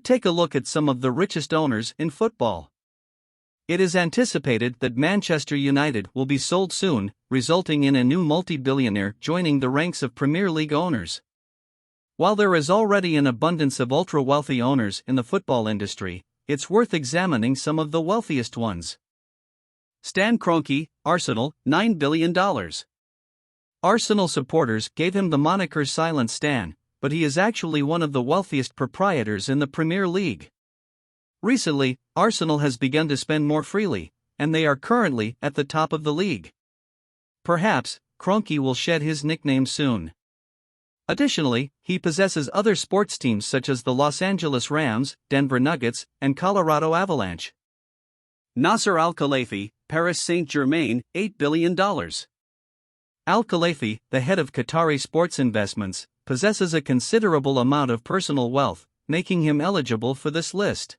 take a look at some of the richest owners in football. It is anticipated that Manchester United will be sold soon, resulting in a new multi-billionaire joining the ranks of Premier League owners. While there is already an abundance of ultra-wealthy owners in the football industry, it's worth examining some of the wealthiest ones. Stan Kroenke, Arsenal, $9 billion. Arsenal supporters gave him the moniker Silent Stan, but he is actually one of the wealthiest proprietors in the Premier League. Recently, Arsenal has begun to spend more freely, and they are currently at the top of the league. Perhaps, Kroenke will shed his nickname soon. Additionally, he possesses other sports teams such as the Los Angeles Rams, Denver Nuggets, and Colorado Avalanche. Nasser al-Khaleifi, Paris Saint-Germain, $8 billion. Al-Khaleifi, the head of Qatari sports investments, possesses a considerable amount of personal wealth, making him eligible for this list.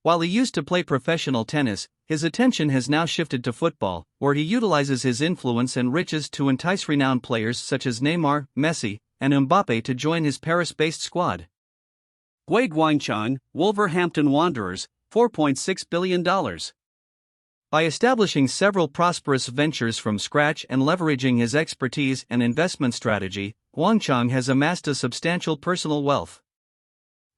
While he used to play professional tennis, his attention has now shifted to football, where he utilizes his influence and riches to entice renowned players such as Neymar, Messi, and Mbappe to join his Paris-based squad. Gui Guangchang, Wolverhampton Wanderers, $4.6 billion. By establishing several prosperous ventures from scratch and leveraging his expertise and investment strategy, Guangchang has amassed a substantial personal wealth.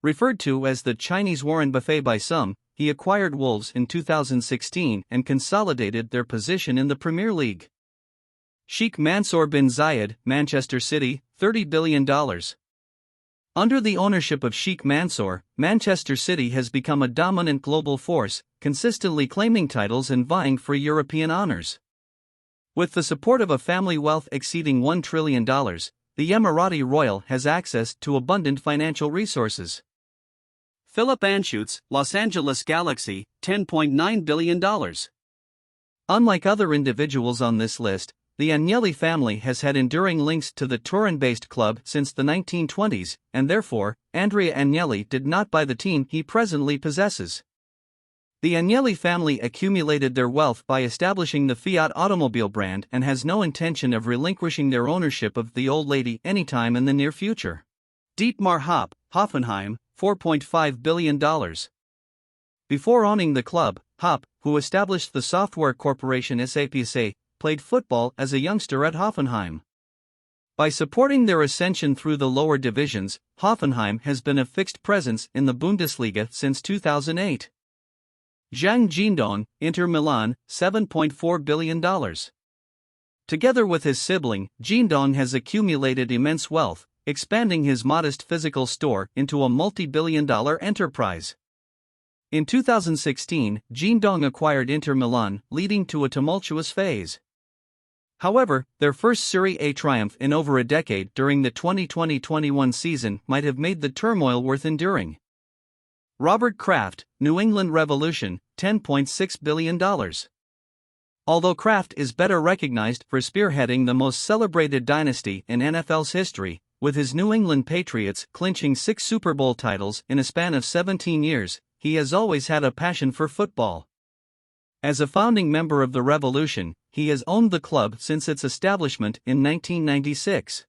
Referred to as the Chinese Warren Buffett by some, he acquired Wolves in 2016 and consolidated their position in the Premier League. Sheikh Mansour bin Zayed, Manchester City, $30 billion. Under the ownership of Sheikh Mansour, Manchester City has become a dominant global force, consistently claiming titles and vying for European honors. With the support of a family wealth exceeding $1 trillion, the Emirati royal has access to abundant financial resources. Philip Anschutz, Los Angeles Galaxy, $10.9 billion. Unlike other individuals on this list, the Agnelli family has had enduring links to the Turin-based club since the 1920s, and therefore, Andrea Agnelli did not buy the team he presently possesses. The Agnelli family accumulated their wealth by establishing the Fiat automobile brand and has no intention of relinquishing their ownership of the old lady anytime in the near future. Dietmar Hopp, Hoffenheim, $4.5 billion. Before owning the club, Hopp, who established the software corporation SAP, played football as a youngster at Hoffenheim. By supporting their ascension through the lower divisions, Hoffenheim has been a fixed presence in the Bundesliga since 2008. Zhang Jindong, Inter Milan, $7.4 billion. Together with his sibling, Jindong has accumulated immense wealth, expanding his modest physical store into a multi-billion-dollar enterprise. In 2016, Jindong acquired Inter Milan, leading to a tumultuous phase. However, their first Serie A triumph in over a decade during the 2020-21 season might have made the turmoil worth enduring. Robert Kraft, New England Revolution, $10.6 billion. Although Kraft is better recognized for spearheading the most celebrated dynasty in NFL's history, with his New England Patriots clinching 6 Super Bowl titles in a span of 17 years, he has always had a passion for football. As a founding member of the Revolution, he has owned the club since its establishment in 1996.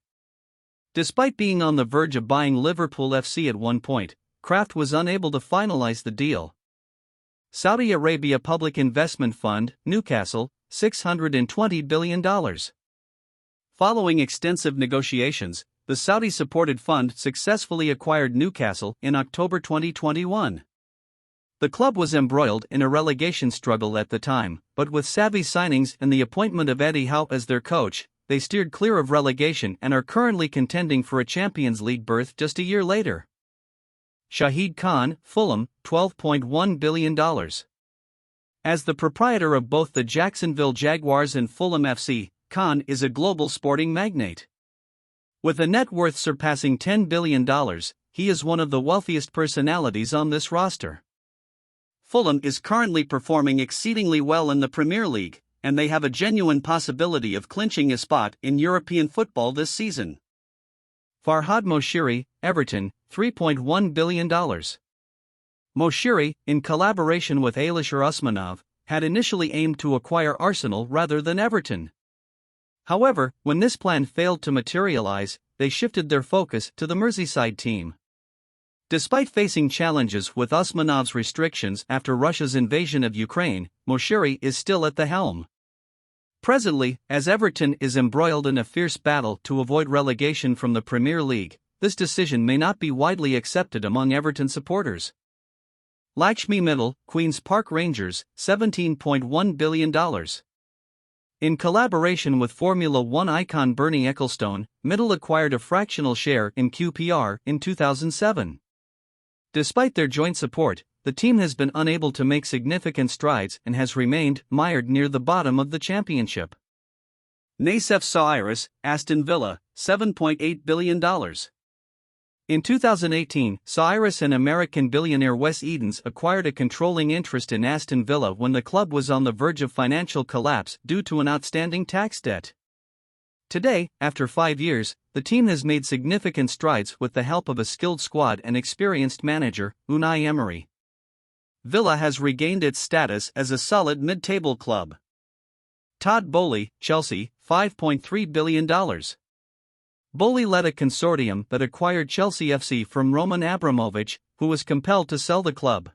Despite being on the verge of buying Liverpool FC at one point, Kraft was unable to finalize the deal. Saudi Arabia Public Investment Fund, Newcastle, $620 billion. Following extensive negotiations, the Saudi-supported fund successfully acquired Newcastle in October 2021. The club was embroiled in a relegation struggle at the time, but with savvy signings and the appointment of Eddie Howe as their coach, they steered clear of relegation and are currently contending for a Champions League berth just a year later. Shahid Khan, Fulham, $12.1 billion. As the proprietor of both the Jacksonville Jaguars and Fulham FC, Khan is a global sporting magnate. With a net worth surpassing $10 billion, he is one of the wealthiest personalities on this roster. Fulham is currently performing exceedingly well in the Premier League, and they have a genuine possibility of clinching a spot in European football this season. Farhad Moshiri, Everton, $3.1 billion. Moshiri, in collaboration with Alisher Usmanov, had initially aimed to acquire Arsenal rather than Everton. However, when this plan failed to materialize, they shifted their focus to the Merseyside team. Despite facing challenges with Usmanov's restrictions after Russia's invasion of Ukraine, Moshiri is still at the helm. Presently, as Everton is embroiled in a fierce battle to avoid relegation from the Premier League, this decision may not be widely accepted among Everton supporters. Lakshmi Mittal, Queen's Park Rangers, $17.1 billion. In collaboration with Formula One icon Bernie Ecclestone, Mittal acquired a fractional share in QPR in 2007. Despite their joint support, the team has been unable to make significant strides and has remained mired near the bottom of the championship. Nassef Sawiris, Aston Villa, $7.8 billion. In 2018, Sawiris and American billionaire Wes Edens acquired a controlling interest in Aston Villa when the club was on the verge of financial collapse due to an outstanding tax debt. Today, after 5 years, the team has made significant strides with the help of a skilled squad and experienced manager, Unai Emery. Villa has regained its status as a solid mid-table club. Todd Boehly, Chelsea, $5.3 billion. Boehly led a consortium that acquired Chelsea FC from Roman Abramovich, who was compelled to sell the club.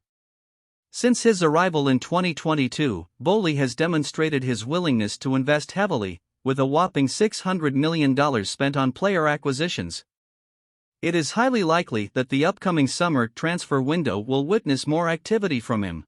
Since his arrival in 2022, Boehly has demonstrated his willingness to invest heavily, with a whopping $600 million spent on player acquisitions. It is highly likely that the upcoming summer transfer window will witness more activity from him.